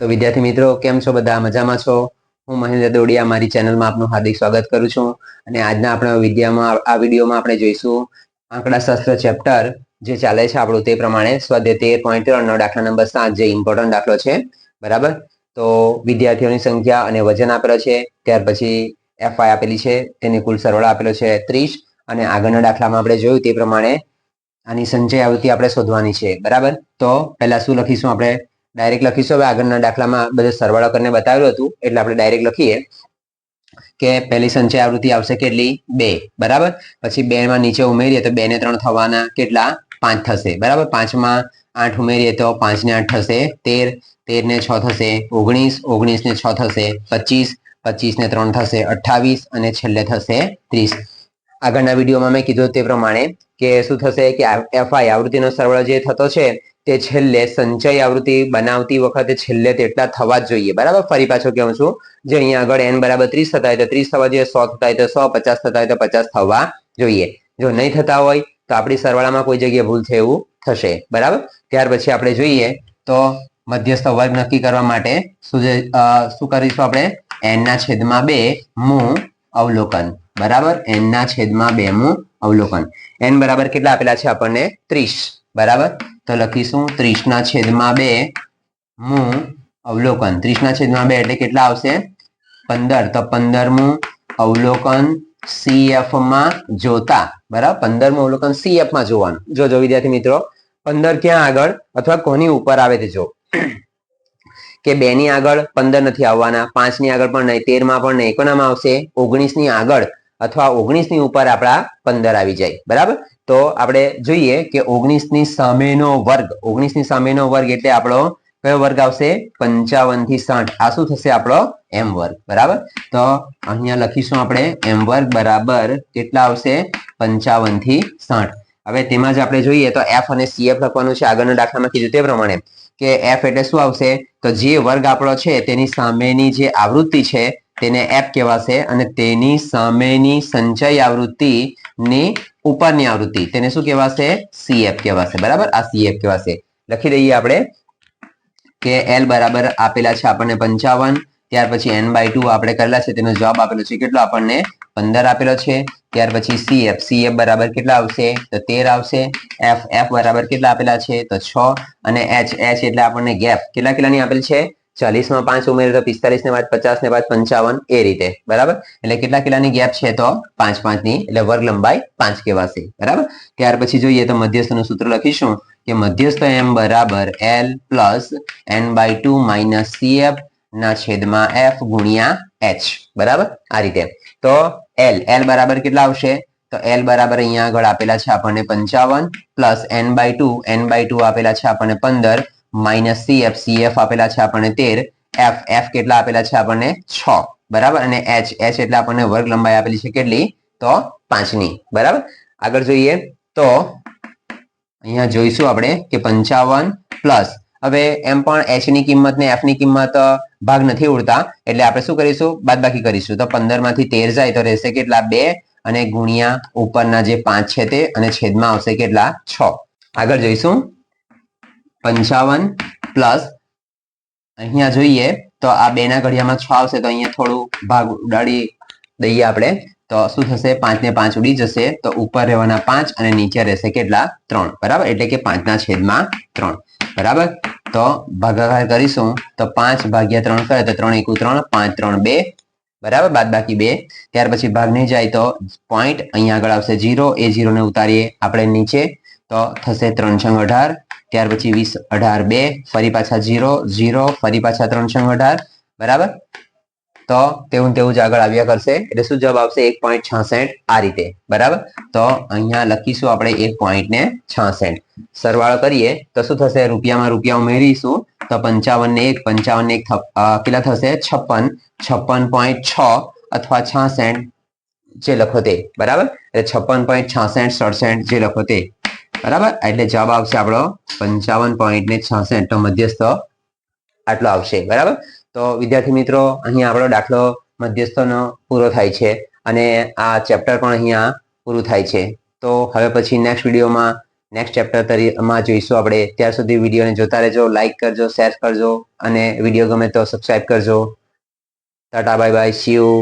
તો વિદ્યાર્થી મિત્રો કેમ છો? બધા મજામાં છો? હું મહેન્દ્ર દોડિયા મારી ચેનલમાં આપનું હાર્દિક સ્વાગત કરું છું. અને આજના આપણા વિડીયોમાં આપણે જોઈશું આંકડાશાસ્ત્ર ચેપ્ટર જે ચાલે છે આપણું તે પ્રમાણે સ્વાધ્યાય 13.3 નો દાખલા નંબર 7 જે ઇમ્પોર્ટન્ટ દાખલો છે. બરાબર, તો વિદ્યાર્થીઓની સંખ્યા અને વજન આપેલો છે, ત્યાર પછી એફઆઈ આપેલી છે, તેની કુલ સરવાળો આપેલો છે 30, અને આગળના દાખલામાં આપણે જોયું તે પ્રમાણે આની સંચય આવૃત્તિ આપણે શોધવાની છે. બરાબર, તો પહેલા શું લખીશું? આપણે ડાયરેક્ટ લખીશું. હવે આગળના દાખલામાં બધે સરવાળો કરીને બતાવેલું હતું એટલે આપણે ડાયરેક્ટ લખીએ કે પહેલી સંચય આવૃત્તિ આવશે કેટલી? 2. બરાબર, પછી 2 માં નીચે ઉમેરીએ તો 2 ને 3 થવાના કેટલા? 5 થશે. બરાબર, 5 માં 8 ઉમેરીએ તો 5 ને 8 થશે 13, 13 ને 6 થશે 19, 19 ને 6 થશે 25, 25 ને 3 થશે 28, અને છેલ્લે થશે 30. આગળના વિડીયોમાં મેં કીધું તે પ્રમાણે કે શું થશે કે એફઆઈ આવૃત્તિનો સરવાળો જે થતો છે તે છેલ્લે સંચય આવૃત્તિ બનાવતી વખતે છેલ્લે તેટલા થવા જ જોઈએ. બરાબર, ફરી પાછો કહું છું, જે અહીંયા આગળ n બરાબર 30 થતા હોય તો 30 થવા જોઈએ, 100 થતા હોય તો 100, 50 થતા હોય તો 50 થવા જોઈએ. જો નહીં થતા હોય તો આપણી સરવાળામાં કોઈ જગ્યાએ ભૂલ છે એવું થશે. બરાબર, ત્યાર પછી આપણે જોઈએ તો મધ્યસ્થ વર્ગ નક્કી કરવા માટે શું કરીશું? આપણે n ના છેદમાં 2 મું અવલોકન. બરાબર, n ના છેદમાં 2 મું અવલોકન. n બરાબર કેટલા આપેલા છે આપણને? 30. બરાબર, તો લખીશું 30 ના છેદમાં 2 મું અવલોકન. 30 ના છેદમાં 2 એટલે કેટલા આવશે? 15. તો 15 મું અવલોકન CF માં જોતા. બરાબર, 15 મું અવલોકન CF માં જોવાનું. જો વિદ્યાર્થી મિત્રો, 15 ક્યાં આગળ અથવા કોની ઉપર આવે તે જો કે 2 ની આગળ 15 નથી આવવાના, 5 ની આગળ પણ નહીં, 13 માં પણ નહીં. કોનામાં આવશે? 19 ની આગળ અથવા 19 ની ઉપર આપણા 15 આવી જાય. બરાબર, તો આપણે જોઈએ કે 19 ની સામેનો વર્ગ, 19 ની સામેનો વર્ગ એટલે આપણો કયો વર્ગ આવશે? 55 થી 60. આ શું થશે? આપણો m વર્ગ. બરાબર, તો અહીંયા લખીશું આપણે m વર્ગ બરાબર કેટલા આવશે? 55 થી 60. હવે તેમાં જ આપણે જોઈએ તો f અને cf લખવાનું છે. આગળના દાખલામાં કીધું તે પ્રમાણે કે f એટલે શું આવશે? તો જે વર્ગ આપણો છે તેની સામેની જે આવૃત્તિ છે તેને f કહેવાશે, અને તેની સામેની સંચય આવૃત્તિ ની ઉપરની આવૃત્તિ તેને શું કહેવાશે? CF કહેવાશે. બરાબર, આ CF કહેવાશે. લખી દઈએ આપણે કે L બરાબર આપેલા છે આપણને 55, ત્યાર પછી n/2 આપણે કરેલા છે તેનો જવાબ આપેલો છે કેટલો? આપણને 15 આપેલો છે. ત્યાર પછી CF બરાબર કેટલા આવશે? તો 13 આવશે. F બરાબર કેટલા આપેલા છે? તો 6, અને H એટલે આપણને ગેપ કેટલાની આપેલ છે? 40 માં 5 ઉમેરે તો 45 ને બાદ 50 ને બાદ 55, એ રીતે. બરાબર, એટલે કેટલાની ગેપ છે? તો 5 ની, એટલે વર્ગ લંબાઈ 5 કહેવાશે. બરાબર, ત્યાર પછી જોઈએ તો મધ્યસ્થનું સૂત્ર લખીશું કે મધ્યસ્થ m બરાબર L plus n/2 minus CF ના છેદમાં f ગુણ્યા h. બરાબર, આ રીતે. તો L બરાબર કેટલા આવશે? તો L બરાબર અહીંયા આગળ આપેલા છે આપણને 55 પ્લસ n/2 આપેલા છે આપણને 15 માઇનસ CF આપેલા છે આપણને 13, f કેટલા આપેલા છે આપણને? 6. બરાબર, અને h એટલે આપણને વર્ગ લંબાઈ આપેલી છે કેટલી? તો 5 ની. બરાબર, આગળ જોઈએ તો અહીંયા જોઈશું આપણે કે 55 પ્લસ, હવે એમ પણ h ની કિંમત ને f ની કિંમત ભાગ નથી ઉડતા એટલે આપણે શું કરીશું? બાદબાકી કરીશું. તો 15 માંથી 13 જાય તો રહેશે કેટલા? 2, અને ગુણ્યા ઉપરના જે 5 છે તે, અને છેદમાં આવશે કેટલા? 6. આગળ જોઈશું 55 પ્લસ, અહીંયા જોઈએ તો આ 2 ના ઘડિયામાં 6 આવશે તો અહીંયા થોડું ભાગ ઉડાડી દઈએ આપણે. તો શું થશે? 5 ને 5 ઉડી જશે તો ઉપર રહેવાના 5 અને નીચે રહેશે કેટલા? 3. બરાબર, એટલે કે 5 ના છેદમાં 3. બરાબર, તો ભાગાકાર કરીશું તો 5 ભાગ્યા 3 કરે તો 3 × 3, 5 3 2. બરાબર, બાદબાકી 2. ત્યાર પછી ભાગ નહીં જાય તો પોઈન્ટ અહીંયા આગળ આવશે 0, એ 0 ને ઉતારીએ આપણે નીચે તો થશે 3 × 18. ત્યાર પછી 20 18 2, ફરી પાછા 0 0, ફરી પાછા 3 × 18. બરાબર, તો તેવું જ આગળ આવ્યા કરશે એટલે શું જવાબ આવશે? 1.66. આ રીતે. બરાબર, તો અહીંયા લખીશું આપણે 1.66. સરવાળો કરીએ તો શું થશે? રૂપિયામાં રૂપિયા ઉમેરીશું તો 55 ને 1, 55 ને 1 કેટલા થશે? 56, 56.6 અથવા 66 જે લખો તે. બરાબર, એટલે 56.66 જે લખો તે. બરાબર, એટલે જવાબ આવશે આપણો 55.66. તો મધ્યસ્થ આટલો આવશે. બરાબર, તો વિદ્યાર્થી મિત્રો અહીંયા આપણો દાખલો મધ્યસ્થનો પૂરો થાય છે, અને આ ચેપ્ટર પણ અહીંયા પૂરું થાય છે. તો હવે પછી નેક્સ્ટ વિડીયોમાં નેક્સ્ટ ચેપ્ટરમાં જોઈશું આપણે. ત્યાર સુધી વિડીયોને જોતા રહેજો, લાઈક કરજો, શેર કરજો અને વિડીયો ગમે તો સબસ્ક્રાઇબ કરજો. Tata bye bye, C you.